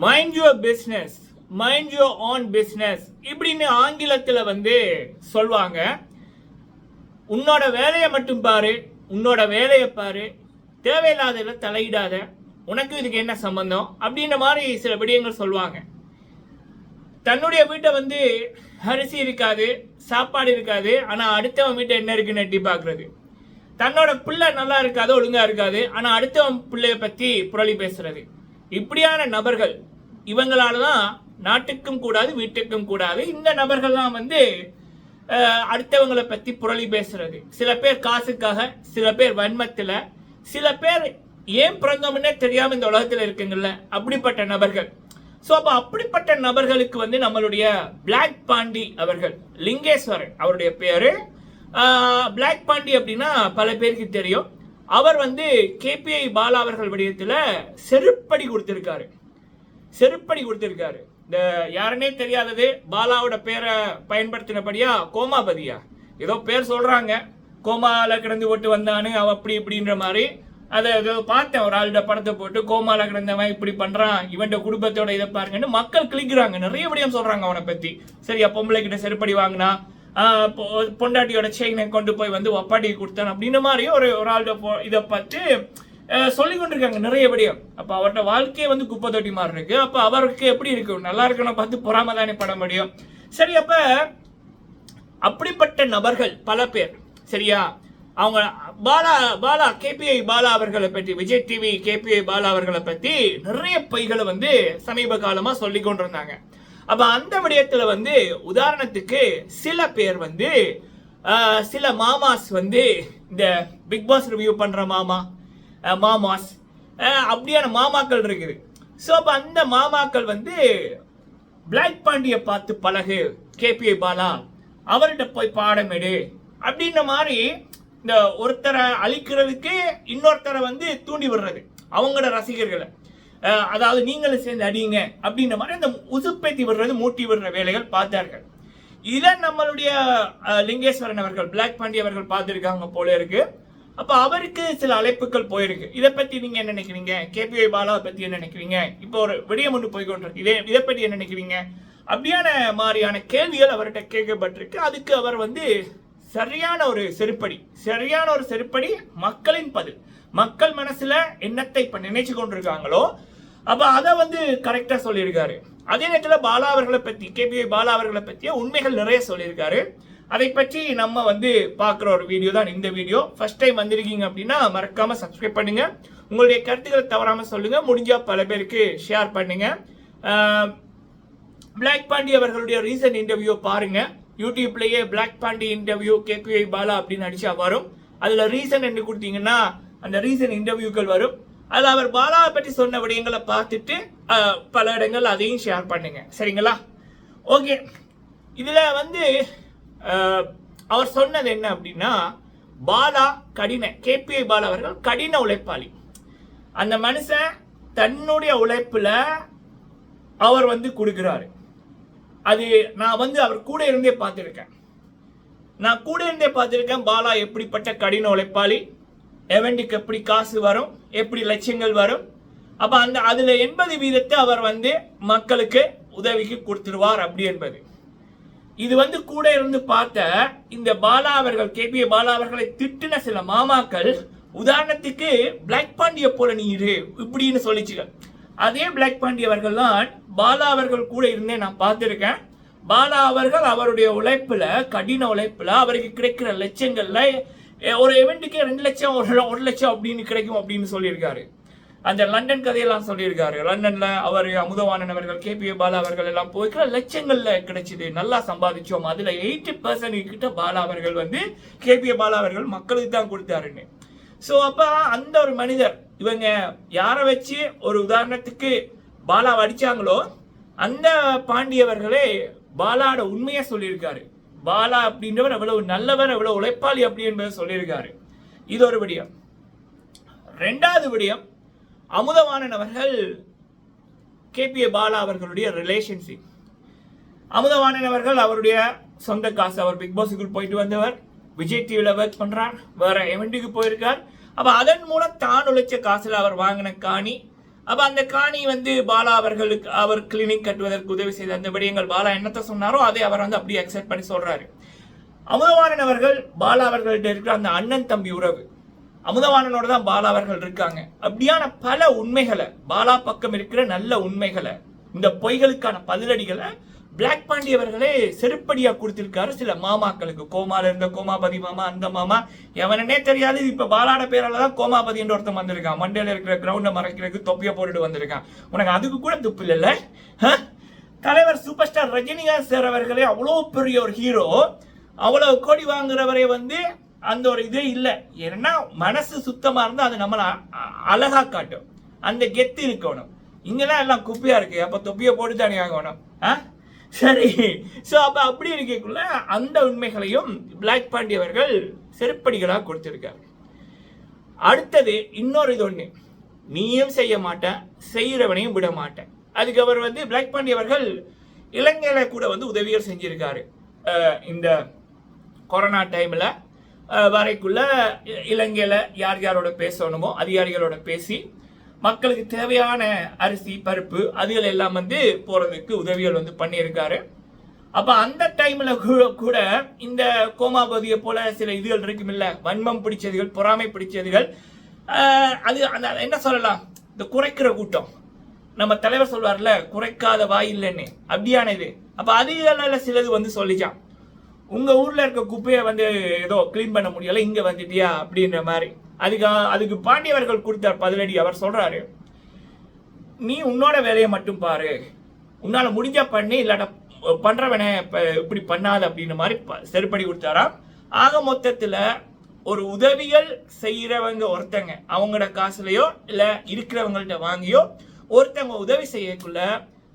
Mind your business, mind your own business இப்படின்னு ஆங்கிலத்தில் சொல்வாங்க. உன்னோட வேலையை மட்டும் பாரு, உன்னோட வேலையை பாரு, தேவையில்லாத தலையிடாத, உனக்கு இதுக்கு என்ன சம்பந்தம் அப்படின்ற மாதிரி சில விடயங்கள் சொல்லுவாங்க. தன்னுடைய வீட்டை அரிசி இருக்காது, சாப்பாடு இருக்காது, ஆனால் அடுத்தவன் வீட்டை என்ன இருக்குன்னு எட்டி பார்க்கறது. தன்னோட பிள்ளை நல்லா இருக்காது, ஒழுங்கா இருக்காது, ஆனால் அடுத்தவன் பிள்ளைய பற்றி புரளி பேசுறது. இப்படியான நபர்கள், இவங்களால தான் நாட்டுக்கும் கூடாது, வீட்டுக்கும் கூடாது. இந்த நபர்கள் தான் அடுத்தவங்களை பற்றி புரளி பேசுறது. சில பேர் காசுக்காக, சில பேர் வன்மத்தில், சில பேர் ஏன் பிறந்தோம்னே தெரியாம இந்த உலகத்தில் இருக்குங்கல்ல, அப்படிப்பட்ட நபர்கள். ஸோ அப்போ அப்படிப்பட்ட நபர்களுக்கு நம்மளுடைய பிளாக் பாண்டி அவர்கள், லிங்கேஸ்வரன் அவருடைய பேரு. பிளாக் பாண்டி அப்படின்னா பல பேருக்கு தெரியும். அவர் கேபிஐ பாலா அவர்கள் விடயத்தில் செருப்படி கொடுத்திருக்காரு. இந்த யாருன்னே தெரியாதது பாலாவோட பேரை பயன்படுத்தினபடியா கோமாபதியா ஏதோ பேர் சொல்றாங்க, கோமால கிடந்து போட்டு வந்தானு அவ அப்படி இப்படின்ற மாதிரி. அதை பார்த்தேன், ஒரு ஆளுட படத்தை போட்டு கோமால கிடந்தவன் இப்படி பண்றான், இவன் குடும்பத்தோட இதை பாருங்கன்னு மக்கள் கிளிக்கிறாங்க, நிறைய விடயம் சொல்றாங்க அவனை பத்தி. சரியா, பொம்பளை கிட்ட செருப்படி வாங்கினா, பொண்டாட்டியோட செயினை கொண்டு போய் ஒப்பாட்டி கொடுத்தான் அப்படின்ற மாதிரி ஒரு ஆளுட இதை பார்த்து சொல்லி கொண்டிருக்காங்க நிறைய விடயம். அப்ப அவரோட வாழ்க்கையை குப்பை தொட்டி மாதிரி இருக்கு. அப்ப அவருக்கு எப்படி இருக்கு, நல்லா இருக்கணும் பார்த்து பொறாம தானே பட முடியும். சரி, அப்ப அப்படிப்பட்ட நபர்கள் பல பேர். சரியா, அவங்க பாலா கேபிஐ பாலா அவர்களை பற்றி, விஜய் டிவி கேபிஐ பாலா அவர்களை பற்றி நிறைய பொய்களை சமீப காலமா சொல்லி கொண்டிருந்தாங்க. அப்ப அந்த விடயத்துல உதாரணத்துக்கு சில பேர் சில மாமாஸ் இந்த பிக் பாஸ் ரிவ்யூ பண்ற மாமாஸ் அப்படியான மாமாக்கள் இருக்குது. ஸோ அப்போ அந்த மாமாக்கள் பிளாக் பாண்டியை பார்த்து பழகு, கேபிஐ பாலா அவர்கிட்ட போய் பாடம் எடு அப்படின்ற மாதிரி இந்த ஒருத்தரை அழிக்கிறதுக்கு இன்னொருத்தரை தூண்டி விடுறது, அவங்களோட ரசிகர்களை. அதாவது நீங்களும் சேர்ந்து அடிங்க அப்படின்ற மாதிரி அந்த உசுப்பேத்தி விடுறது, மூட்டி விடுற வேலைகள் பார்த்தார்கள். இதை நம்மளுடைய லிங்கேஸ்வரன் அவர்கள், பிளாக் பாண்டி அவர்கள் பார்த்துருக்காங்க போல இருக்கு. அப்ப அவருக்கு சில அழைப்புகள் போயிருக்கு. இதை பத்தி நீங்க என்ன நினைக்கிறீங்க? கேபிஐ பாலாவை பத்தி என்ன நினைக்கிறீங்க? இப்போ ஒரு விடயம் ஒன்று போய்கொண்டிருக்கு, இதை பத்தி என்ன நினைக்கிறீங்க? அப்படியான மாதிரியான கேள்விகள் அவர்கிட்ட கேட்கப்பட்டிருக்கு. அதுக்கு அவர் சரியான ஒரு செருப்படி மக்களின் பதில். மக்கள் மனசுல என்னத்தை இப்ப நினைச்சு கொண்டிருக்காங்களோ அப்ப அதை கரெக்டா சொல்லியிருக்காரு. அதே நேரத்தில் பாலா அவர்களை பத்தி, கேபிஐ பாலா அவர்களை பற்றிய உண்மைகள் நிறைய சொல்லியிருக்காரு. அதை பற்றி நம்ம பார்க்குற ஒரு வீடியோ தான் இந்த வீடியோ. ஃபர்ஸ்ட் டைம் வந்திருக்கீங்க அப்படின்னா மறக்காம சப்ஸ்கிரைப் பண்ணுங்க, உங்களுடைய கருத்துக்களை தவறாம சொல்லுங்க, முடிஞ்சா பல பேருக்கு ஷேர் பண்ணுங்க. பிளாக் பாண்டி அவர்களுடைய ரீசன்ட் இன்டர்வியூ பாருங்க, யூடியூப்லயே black Pandi interview KPY Bala அப்படின்னு அடிச்சா வரும். அதுல ரீசன் என்று கொடுத்தீங்கன்னா அந்த ரீசன் இன்டர்வியூக்கள் வரும். அதில் அவர் பாலாவை பற்றி சொன்ன விடயங்களை பார்த்துட்டு பல இடங்கள் அதையும் ஷேர் பண்ணுங்க, சரிங்களா? ஓகே, இதுல அவர் சொன்னது என்ன அப்படின்னா, பாலா கேபிஐ பாலா அவர்கள் கடின உழைப்பாளி. அந்த மனுஷன் தன்னுடைய உழைப்புல அவர் கொடுக்கிறாரு. அது நான் அவர் கூட இருந்தே பார்த்துருக்கேன். பாலா எப்படிப்பட்ட கடின உழைப்பாளி, எவெண்டுக்கு எப்படி காசு வரும், எப்படி லட்சங்கள் வரும். அப்ப அதுல 80% அவர் மக்களுக்கு உதவிக்கு கொடுத்துருவார் அப்படி என்பது. இது கூட இருந்து பார்த்த இந்த பாலா அவர்கள், கேபிஐ பாலா அவர்களை திட்டின சில மாமாக்கள், உதாரணத்துக்கு பிளாக் பாண்டிய போல நீ இரு இப்படின்னு சொல்லிச்சுங்க. அதே பிளாக் பாண்டி அவர்கள் தான் பாலா அவர்கள் கூட இருந்தே நான் பார்த்திருக்கேன். பாலா அவர்கள் அவருடைய உழைப்புல, கடின உழைப்புல அவருக்கு கிடைக்கிற லட்சங்கள்ல ஒரு எவெண்ட்டுக்கே 2 லட்சம் 1 லட்சம் அப்படின்னு கிடைக்கும் அப்படின்னு சொல்லியிருக்காரு. அந்த லண்டன் கதையெல்லாம் சொல்லியிருக்காரு. லண்டன்ல அவர் அமுதவாணன் அவர்கள், கேபிஐ பாலா அவர்கள் எல்லாம் போய்க்கிற லட்சங்கள்ல கிடைச்சது, நல்லா சம்பாதிச்சோம். அதுல 80% கிட்ட பாலா அவர்கள் கேபிஐ பாலா அவர்கள் மக்களுக்கு தான் கொடுத்தாருன்னு. ஸோ அப்ப அந்த ஒரு மனிதர், இவங்க யாரை வச்சு ஒரு உதாரணத்துக்கு பாலாவை அடிச்சாங்களோ அந்த பாண்டியவர்களே பாலாவோட உண்மையா சொல்லியிருக்காரு. பாலா அப்படின்றவர் எவ்வளவு நல்லவர், எவ்வளவு உழைப்பாளி அப்படி என்பதை சொல்லியிருக்காரு. இது ஒரு விடயம். 2வது விடயம், அமுதவாணன் அவர்கள் கேபிஐ பாலா அவர்களுடைய ரிலேஷன்ஷிப். அமுதவாணன் அவர்கள் அவருடைய சொந்த காசு, அவர் பிக் பாஸுக்குள் போயிட்டு வந்தவர், விஜய் டிவில ஒர்க் பண்றார், வேற எவெண்ட்டுக்கு போயிருக்கார். அப்ப அதன் மூலம் தான் உழைச்ச காசுல அவர் வாங்கின காணி, அப்ப அந்த காணி வந்து பாலா அவர்களுக்கு அவர் கிளினிக் கட்டுவதற்கு உதவி செய்த அந்த விடயங்கள் பாலா என்னத்த சொன்னாரோ அதை அவர் வந்து அப்படியே அக்செப்ட் பண்ணி சொல்றாரு. அமுதவாணன் அவர்கள் பாலா அவர்கள்ட்ட இருக்கிற அந்த அண்ணன் தம்பி உறவு, அமுதவாணனோட தான் பாலா அவர்கள் இருக்காங்க. அப்படியான பல உண்மைகளை, பாலா பக்கம் இருக்கிற நல்ல உண்மைகளை, இந்த பொய்களுக்கான பதிலடிகளை பிளாக் பாண்டி அவர்களே செருப்படியா கொடுத்திருக்காரு சில மாமாக்களுக்கு. கோமால இருந்த கோமாபதி மாமா, அந்த மாமா எவனே தெரியாது. இப்ப பாலாட பேரால தான் கோமாபதி என்று ஒருத்தன் வந்திருக்கான். மண்டையில இருக்கிற கிரவுண்ட மறைக்கிறதுக்கு தொப்பிய போட்டுட்டு வந்திருக்கான். உனக்கு அதுக்கு கூட துப்பு இல்லைல்ல. தலைவர் சூப்பர் ஸ்டார் ரஜினிகாந்த் சார் அவர்களே அவ்வளோ பெரிய ஒரு ஹீரோ, அவ்வளவு கோடி வாங்குறவரே வந்து அந்த ஒரு இதே இல்லை. ஏன்னா மனசு சுத்தமா இருந்தா அது நம்மளை அழகா காட்டும், அந்த கெத்து இருக்கணும். இங்கெல்லாம் எல்லாம் குப்பையா இருக்கு, அப்ப தொப்பிய போட்டு தானே ஆகணும். சரி, சோ அப்ப அப்படி இருக்கக்குள்ள அந்த உண்மைகளையும் பிளாக் பாண்டி அவர்கள் செருப்படிகளாக கொடுத்திருக்காரு. அடுத்தது இன்னொரு இது ஒண்ணு, நீயும் செய்ய மாட்டேன், செய்யறவனையும் விட மாட்டேன். அதுக்கு அவர் வந்து பிளாக் பாண்டி அவர்கள் இலங்கையில கூட வந்து உதவிகள் செஞ்சிருக்காரு. இந்த கொரோனா டைம்ல வரைக்குள்ள இலங்கையில யார் யாரோட பேசணுமோ அதிகாரிகளோட பேசி மக்களுக்கு தேவையான அரிசி பருப்பு அதுகள் எல்லாம் வந்து போறதுக்கு உதவிகள் வந்து பண்ணியிருக்காரு. அப்ப அந்த டைம்ல கூட இந்த கோமாபதியை போல சில இதுகள் இருக்கும் இல்ல, வன்மம் பிடிச்சதுகள், பொறாமை பிடிச்சதுகள், அது அந்த என்ன சொல்லலாம், இந்த குறைக்கிற கூட்டம். நம்ம தலைவர் சொல்வார்ல, குறைக்காத வாய் இல்லைன்னு, அப்படியான இது. அப்ப அதுல சிலது வந்து சொல்லிச்சான், உங்க ஊர்ல இருக்க குப்பையை வந்து ஏதோ கிளீன் பண்ண முடியல, இங்க வந்துட்டியா அப்படின்ற மாதிரி. அதுக்கு பாண்டியவர்கள் கொடுத்தார் பதிலடி. அவர் சொல்றாரு, நீ உன்னோட வேலையை மட்டும் பாரு, உன்னால முடிஞ்சா பண்ணி, இல்லாட்ட பண்றவனே இப்படி பண்ணாத அப்படின்ற மாதிரி செருப்படி கொடுத்தாராம். ஆக மொத்தத்துல ஒரு உதவிகள் செய்யறவங்க ஒருத்தங்க அவங்களோட காசுலயோ இல்ல இருக்கிறவங்கள்ட்ட வாங்கியோ ஒருத்தவங்க உதவி செய்யக்குள்ள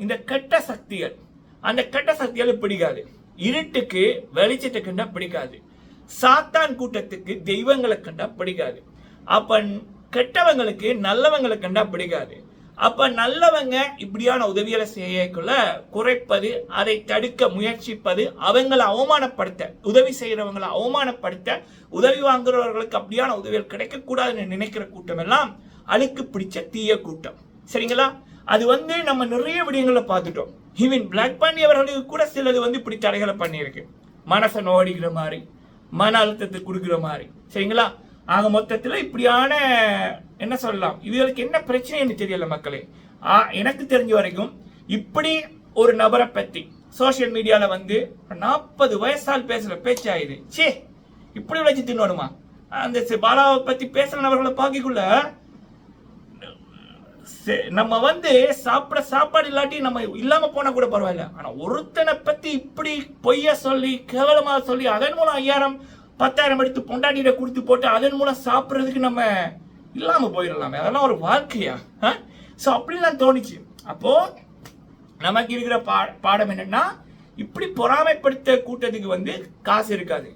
இந்த கெட்ட சக்திகள், அந்த கெட்ட சக்திகள் பிடிக்காது. இருட்டுக்கு வெளிச்சத்தை கண்டா பிடிக்காது, சாத்தான் கூட்டத்துக்கு தெய்வங்களை கண்டா பிடிக்காது. அப்ப கெட்டவங்களுக்கு நல்லவங்களை கண்டா பிடிக்காது. அப்ப நல்லவங்க இப்படியான உதவிகளை செய்யக்குள்ள குறைப்பது, அதை தடுக்க முயற்சிப்பது, அவங்களை அவமானப்படுத்த, உதவி செய்யறவங்களை அவமானப்படுத்த, உதவி வாங்குறவர்களுக்கு அப்படியான உதவிகள் கிடைக்க கூடாதுன்னு நினைக்கிற கூட்டம் எல்லாம் அழுக்கு பிடிச்ச தீய கூட்டம். சரிங்களா? அது வந்து நம்ம நிறைய விடயங்களை பார்த்துட்டோம். ஈவன் பிளாக் பாண்டி அவர்களுக்கு கூட சிலது வந்து இப்படி தடைகளை பண்ணியிருக்கு, மனசை நோடிக்கிற மாதிரி, மன அழுத்தத்தை கொடுக்குற மாதிரி. சரிங்களா? ஆக மொத்தத்துல இப்படியான என்ன சொல்லலாம், இதுகளுக்கு என்ன பிரச்சனைன்னு தெரியல மக்களே. எனக்கு தெரிஞ்ச வரைக்கும் இப்படி ஒரு நபரை பத்தி சோசியல் மீடியால வந்து 40 வயசால் பேசுற பேச்சாயுது. சே, இப்படி உழைச்சி தின்னோடுமா? அந்த பாலாவை பத்தி பேசுற நபர்களை பாக்கிக்குள்ள நம்ம வந்து சாப்பாடு இல்லாட்டி நம்ம இல்லாம போனா கூட பரவாயில்ல. ஆனா ஒருத்தனை பத்தி இப்படி பொய்ய சொல்லி கேவலமா சொல்லி அதன் மூலம் 5000 10,000 எடுத்து பொண்டாட்டியிட கொடுத்து போட்டு அதன் மூலம் சாப்பிட்றதுக்கு நம்ம இல்லாம போயிடலாமே, அதெல்லாம் ஒரு வாழ்க்கையா? சோ அப்படிலாம் தோணுச்சு. அப்போ நமக்கு இருக்கிற பாடம் என்னன்னா, இப்படி பொறாமைப்படுத்த கூட்டத்துக்கு வந்து காசு இருக்காது,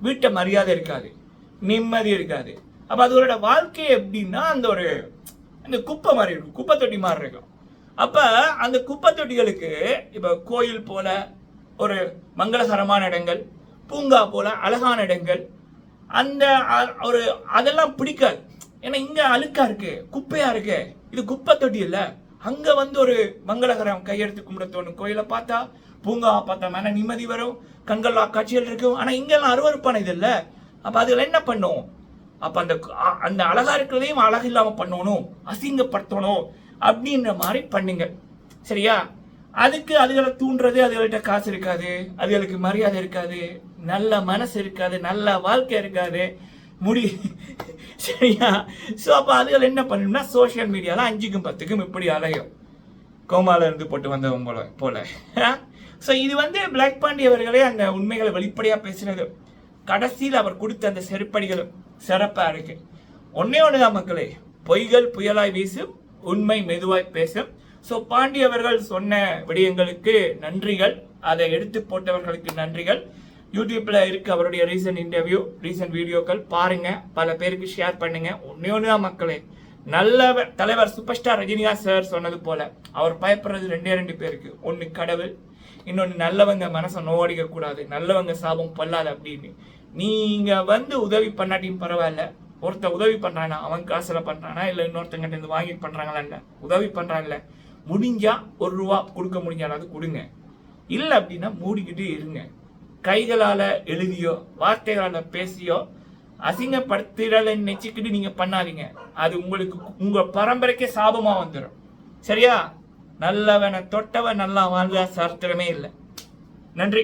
வீட்டை மரியாதை இருக்காது, நிம்மதி இருக்காது. அப்ப அதோட வாழ்க்கை எப்படின்னா அந்த ஒரு அந்த குப்பை மாதிரி இருக்கும், குப்பை தொட்டி மாதிரி இருக்கும். அப்ப அந்த குப்பை தொட்டிகளுக்கு இப்ப கோயில் போல ஒரு மங்களகரமான இடங்கள், பூங்கா போல அழகான இடங்கள், அந்த ஒரு அதெல்லாம் பிடிக்காது. ஏன்னா இங்க அழுக்கா இருக்கு, குப்பையா இருக்கு, இது குப்பை தொட்டி இல்ல. அங்க வந்து ஒரு மங்களகரம் கையெடுத்து கும்பிட தோணும், கோயிலை பார்த்தா, பூங்கா பார்த்தா மன நிம்மதி வரும், கண்கள் காட்சிகள் இருக்கும். ஆனா இங்கெல்லாம் அருவருப்பான இது இல்ல. அப்ப அதுல என்ன பண்ணும்? அப்ப அந்த அழகா இருக்கிறதையும் அழகு இல்லாம பண்ணணும், அசிங்கப்படுத்தணும் அப்படின்ற மாதிரி பண்ணுங்க. சரியா? அதுக்கு அதுகளை தூண்டுறது, அதுகள்கிட்ட காசு இருக்காது, அதுகளுக்கு மரியாதை இருக்காது, நல்ல மனசு இருக்காது, நல்ல வாழ்க்கை இருக்காது, முடி. சரியா? ஸோ அப்போ அதுகள் என்ன பண்ணணும்னா சோசியல் மீடியால 5க்கும் 10க்கும் இப்படி அலையும், கோமால இருந்து போட்டு வந்தவங்க போல. ஸோ இது வந்து பிளாக் பாண்டி அவர்களே அந்த உண்மைகளை வெளிப்படையா பேசினது. கடைசியில் அவர் கொடுத்த அந்த செருப்படிகளும் சிறப்பா இருக்கு. ஒன்னே ஒண்ணுதான் மக்களே, பொய்கள் புயலாய் வீசும், உண்மை மெதுவாய் பேசும். ஸோ பாண்டி அவர்கள் சொன்ன விடயங்களுக்கு நன்றிகள், அதை எடுத்து போட்டவர்களுக்கு நன்றிகள். யூடியூப்ல இருக்கு அவருடைய ரீசன்ட் இன்டர்வியூ, ரீசன்ட் வீடியோக்கள் பாருங்க, பல பேருக்கு ஷேர் பண்ணுங்க. ஒன்னே ஒண்ணுதான் மக்களே, நல்ல தலைவர் சூப்பர் ஸ்டார் ரஜினிகாந்த் சார் சொன்னது போல அவர் பயப்படுறது 2 பேருக்கு, ஒன்னு கடவுள், இன்னொன்னு நல்லவங்க மனசை நோடிக்க கூடாது, நல்லவங்க சாபம் பல்லாது அப்படின்னு. நீங்க வந்து உதவி பண்ணாட்டியும் பரவாயில்ல, ஒருத்தர் உதவி பண்றானா அவன் காசுல பண்றானா இல்ல இன்னொருத்தங்கிட்ட இருந்து வாங்கிட்டு பண்றாங்களா இல்ல உதவி பண்றான்ல முடிஞ்சா ₹1 கொடுக்க முடிஞ்சாலாவது கொடுங்க. இல்லை அப்படின்னா மூடிக்கிட்டு இருங்க. கைகளால எழுதியோ வார்த்தைகளால பேசியோ அசிங்கப்படுத்துறதை நினைச்சுக்கிட்டு நீங்க பண்ணாதீங்க. அது உங்களுக்கு உங்க பரம்பரைக்கே சாபமா வந்துடும். சரியா? நல்லவனை தொட்டவன் நல்லா வாழ்ந்தா சரித்திரமே இல்லை. நன்றி.